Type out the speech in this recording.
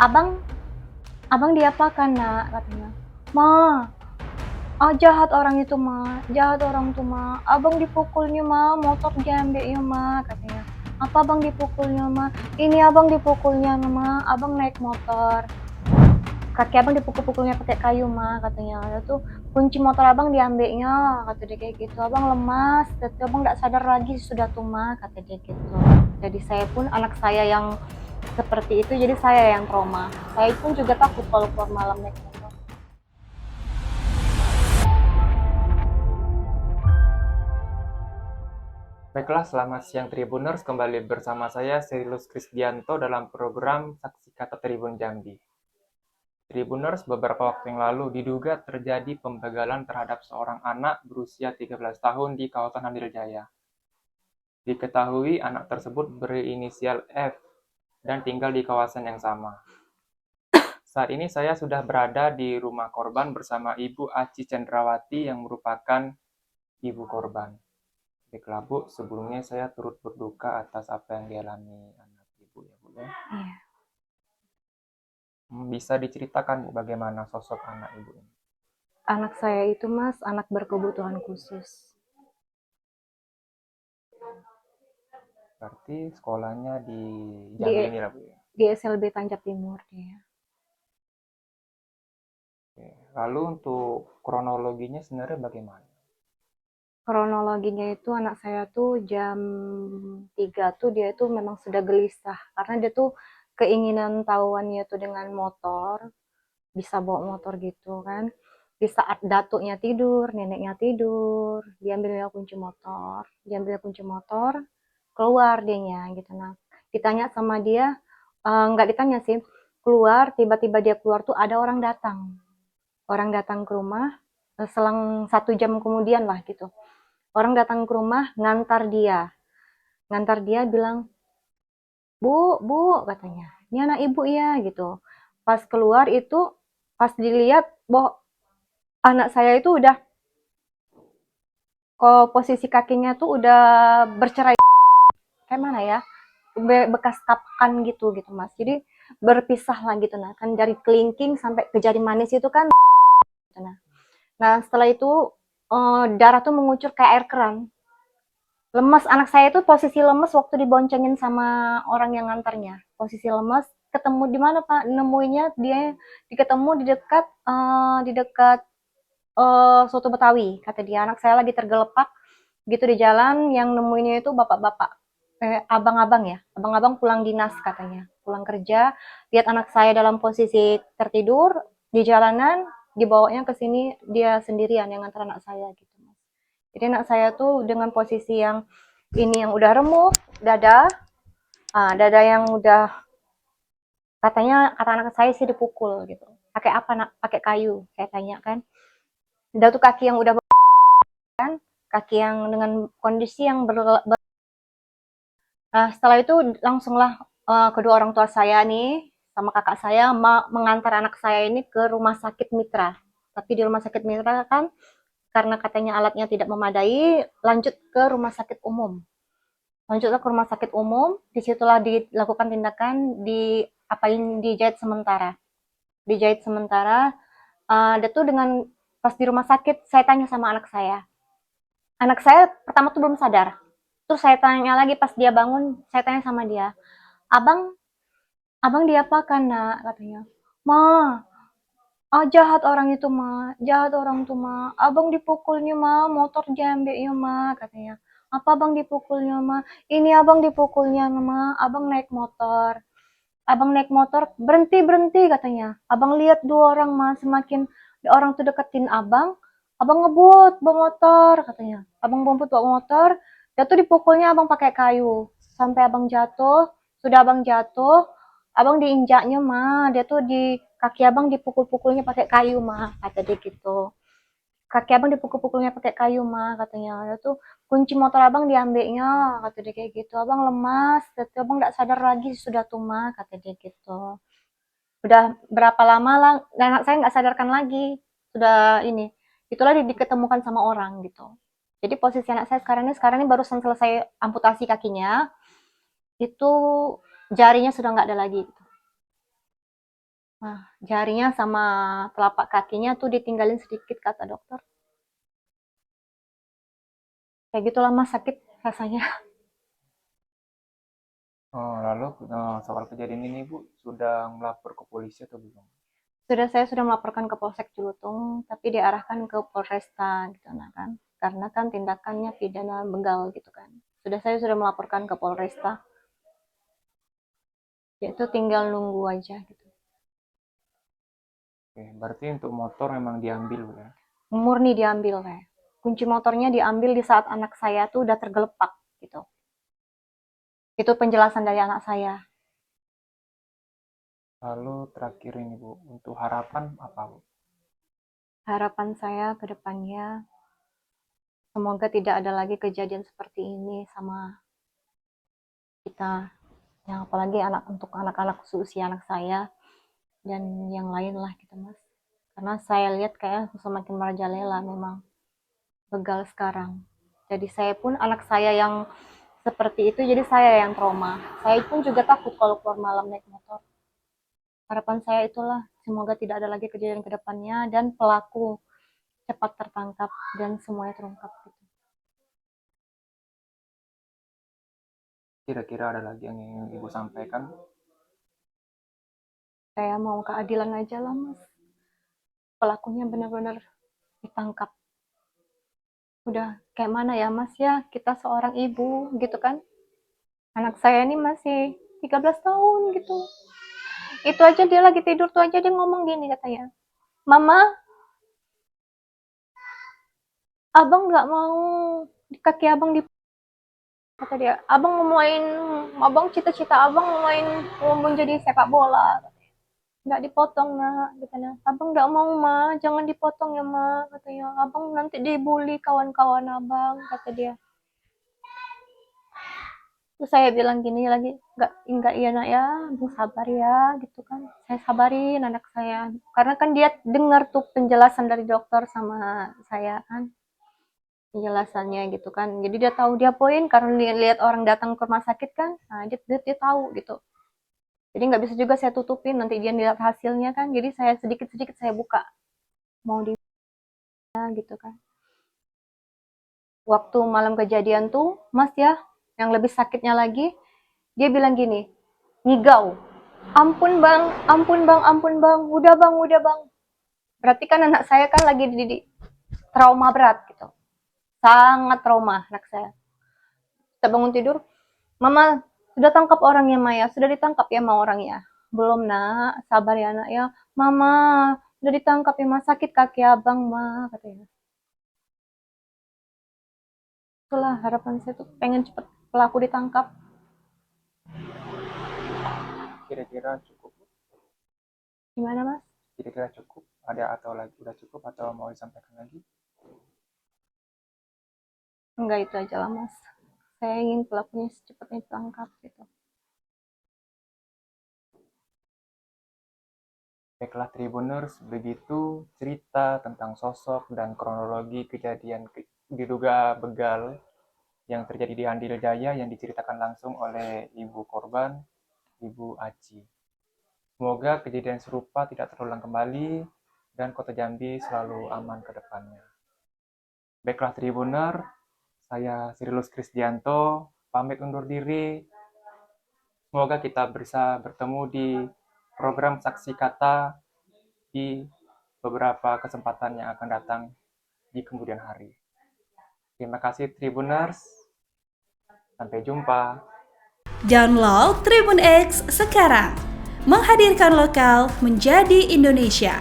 Abang, abang diapakan nak? Katanya. Ma, jahat orang itu ma, jahat orang itu ma. Abang dipukulnya ma, motor diambilnya ma, katanya. Apa abang dipukulnya ma? Ini abang dipukulnya ma, abang naik motor. Kaki abang dipukul-pukulnya pakai kayu ma, katanya. Itu kunci motor abang diambilnya, kata dia kayak gitu. Abang lemas, kata abang nggak sadar lagi sudah tuh ma, kata dia gitu. Jadi saya pun anak saya yang seperti itu, jadi saya yang trauma. Saya pun juga takut kalau keluar malam naik motor. Baiklah, selamat siang Tribuners. Kembali bersama saya, Serilus Krisdianto dalam program Saksi Kata Tribun Jambi. Tribuners, beberapa waktu yang lalu diduga terjadi pembegalan terhadap seorang anak berusia 13 tahun di kawasan Hamil Jaya. Diketahui anak tersebut berinisial F dan tinggal di kawasan yang sama. Saat ini saya sudah berada di rumah korban bersama Ibu Aci Cendrawati yang merupakan ibu korban. Baiklah Bu, sebelumnya saya turut berduka atas apa yang dialami anak Ibu ya Bu ya. Iya. Bisa diceritakan Bu bagaimana sosok anak Ibu ini? Anak saya itu mas, anak berkebutuhan khusus. Berarti sekolahnya di Di Jambi ini lah Bu ya. di SLB Tanjab Timur dia. Oke. Lalu untuk kronologinya sebenarnya bagaimana? Kronologinya itu anak saya tuh jam 3 tuh dia tuh memang sudah gelisah karena dia tuh keinginan tahuannya tuh dengan motor, bisa bawa motor gitu kan. Di saat datuknya tidur, neneknya tidur, diambil kunci motor, keluar dianya gitu. Nah, ditanya sama dia, nggak ditanya sih, keluar, tiba-tiba dia keluar tuh ada orang datang ke rumah, selang 1 jam kemudian lah gitu. Orang datang ke rumah ngantar dia bilang, bu bu katanya, ini anak ibu ya gitu. Pas keluar itu, pas dilihat bahwa anak saya itu udah, posisi kakinya tuh udah bercerai, kayak mana ya, bekas tapakan gitu gitu mas, jadi berpisah lah gitu. Nah kan dari kelingking sampai ke jari manis itu kan gitu. Nah setelah itu darah tuh mengucur kayak air keran. Lemes, anak saya itu posisi lemes waktu diboncengin sama orang yang ngantarnya. Posisi lemes, ketemu di mana Pak? Nemuinya dia ketemu di dekat soto Betawi. Kata dia, anak saya lagi tergelepak gitu di jalan, yang nemuinnya itu bapak-bapak, abang-abang ya, abang-abang pulang dinas katanya, pulang kerja, lihat anak saya dalam posisi tertidur di jalanan, dibawanya ke sini dia sendirian yang ngantar anak saya gitu. Jadi anak saya tuh dengan posisi yang ini yang udah remuk, dada, dada yang udah, katanya kata anak saya sih dipukul gitu. Pakai apa nak? Pakai kayu. Saya tanya kan. Udah tuh kaki yang udah kan, kaki yang dengan kondisi yang Nah setelah itu langsunglah kedua orang tua saya nih sama kakak saya mengantar anak saya ini ke rumah sakit Mitra. Tapi di rumah sakit Mitra kan karena katanya alatnya tidak memadai, lanjut ke rumah sakit umum. Lanjutlah ke rumah sakit umum, disitulah dilakukan tindakan di apain, dijahit sementara. Dijahit sementara, dia tuh dengan pas di rumah sakit, saya tanya sama anak saya. Anak saya pertama tuh belum sadar. Terus saya tanya lagi pas dia bangun, saya tanya sama dia, abang, abang diapakan nak? Katanya, ma, jahat orang itu ma, jahat orang itu ma, abang dipukulnya ma, motor diambilnya ma, katanya. Apa abang dipukulnya ma? Ini abang dipukulnya ma, abang naik motor. Abang naik motor, berhenti berhenti katanya. Abang lihat 2 orang ma, semakin orang tuh deketin abang ngebut bawa motor katanya. Abang ngebut bawa motor, dia tuh dipukulnya abang pakai kayu. Sampai abang jatuh, sudah abang jatuh, abang diinjaknya mah, dia tuh di kaki abang dipukul-pukulnya pakai kayu mah, kata dia gitu. Kaki abang dipukul-pukulnya pakai kayu mah, katanya. Dia tuh kunci motor abang diambilnya, kata dia kayak gitu. Abang lemas, kata abang nggak sadar lagi sudah tuh mah, kata dia gitu. Udah berapa lama lah, dan anak saya nggak sadarkan lagi. Sudah ini, itulah diketemukan sama orang gitu. Jadi posisi anak saya sekarang ini barusan selesai amputasi kakinya, itu jarinya sudah nggak ada lagi. Nah, jarinya sama telapak kakinya tuh ditinggalin sedikit kata dokter. Kayak gitulah Mas, sakit rasanya. Oh, lalu soal kejadian ini Bu sudah melapor ke polisi atau belum? Saya sudah melaporkan ke Polsek Cilutung, tapi diarahkan ke Polresta gitu nah kan. Karena kan tindakannya pidana begal gitu kan. Saya sudah melaporkan ke Polresta. Yaitu tinggal nunggu aja gitu. Oke, berarti untuk motor memang diambil Bu ya? Murni diambil kayak. Kunci motornya diambil di saat anak saya tuh udah tergelepak gitu. Itu penjelasan dari anak saya. Lalu terakhir ini Bu, untuk harapan apa Bu? Harapan saya ke depannya semoga tidak ada lagi kejadian seperti ini sama kita. Yang apalagi untuk anak-anak seusia anak saya dan yang lain lah gitu Mas. Karena saya lihat kayak semakin merajalela memang begal sekarang. Jadi saya pun anak saya yang seperti itu jadi saya yang trauma. Saya pun juga takut kalau keluar malam naik motor. Harapan saya itulah semoga tidak ada lagi kejadian ke depannya dan pelaku cepat tertangkap dan semuanya terungkap gitu. Kira-kira ada lagi yang ingin Ibu sampaikan? Saya mau keadilan aja lah Mas. Pelakunya benar-benar ditangkap. Udah kayak mana ya Mas ya, kita seorang ibu gitu kan. Anak saya ini masih 13 tahun gitu. Itu aja dia lagi tidur tuh aja dia ngomong gini katanya. Mama, abang nggak mau di kaki abang di kata dia. Abang cita-cita abang mau menjadi sepak bola. Nggak dipotong nak, katanya. Abang nggak mau ma, jangan dipotong ya ma, katanya. Abang nanti dibully kawan-kawan abang, kata dia. Terus saya bilang gini lagi, nggak iya nak ya, abang sabar ya, gitu kan. Saya sabarin anak saya, karena kan dia dengar tuh penjelasan dari dokter sama saya kan, penjelasannya gitu kan. Jadi dia tahu dia poin karena dia lihat orang datang ke rumah sakit kan, nah dia tahu gitu. Jadi nggak bisa juga saya tutupin nanti dia lihat hasilnya kan. Jadi saya sedikit-sedikit saya buka mau di gitu kan. Waktu malam kejadian tuh, Mas ya, yang lebih sakitnya lagi, dia bilang gini, ngigau. Ampun bang, ampun bang, ampun bang, udah bang, udah bang. Berarti kan anak saya kan lagi di trauma berat gitu. Sangat trauma anak saya. Kita bangun tidur, Mama, sudah tangkap orangnya Maya, sudah ditangkap ya ma orangnya. Belum nak, sabar ya nak ya. Mama, sudah ditangkap ya ma, sakit kaki abang ma, katanya. Itulah harapan saya tuh pengen cepet pelaku ditangkap. Kira-kira cukup? Gimana mas? Kira-kira cukup? Ada atau lagi udah cukup atau mau disampaikan lagi? Enggak itu aja lah mas. Saya ingin pelakunya secepatnya ditangkap gitu. Baiklah Tribuners, begitu cerita tentang sosok dan kronologi kejadian diduga begal yang terjadi di Andil Jaya yang diceritakan langsung oleh ibu korban, Ibu Aci. Semoga kejadian serupa tidak terulang kembali dan Kota Jambi selalu aman ke depannya. Baiklah Tribuner, saya Sirilus Krisdianto, pamit undur diri. Semoga kita bisa bertemu di program Saksi Kata di beberapa kesempatan yang akan datang di kemudian hari. Terima kasih Tribuners, sampai jumpa. Download Tribun X sekarang, menghadirkan lokal menjadi Indonesia.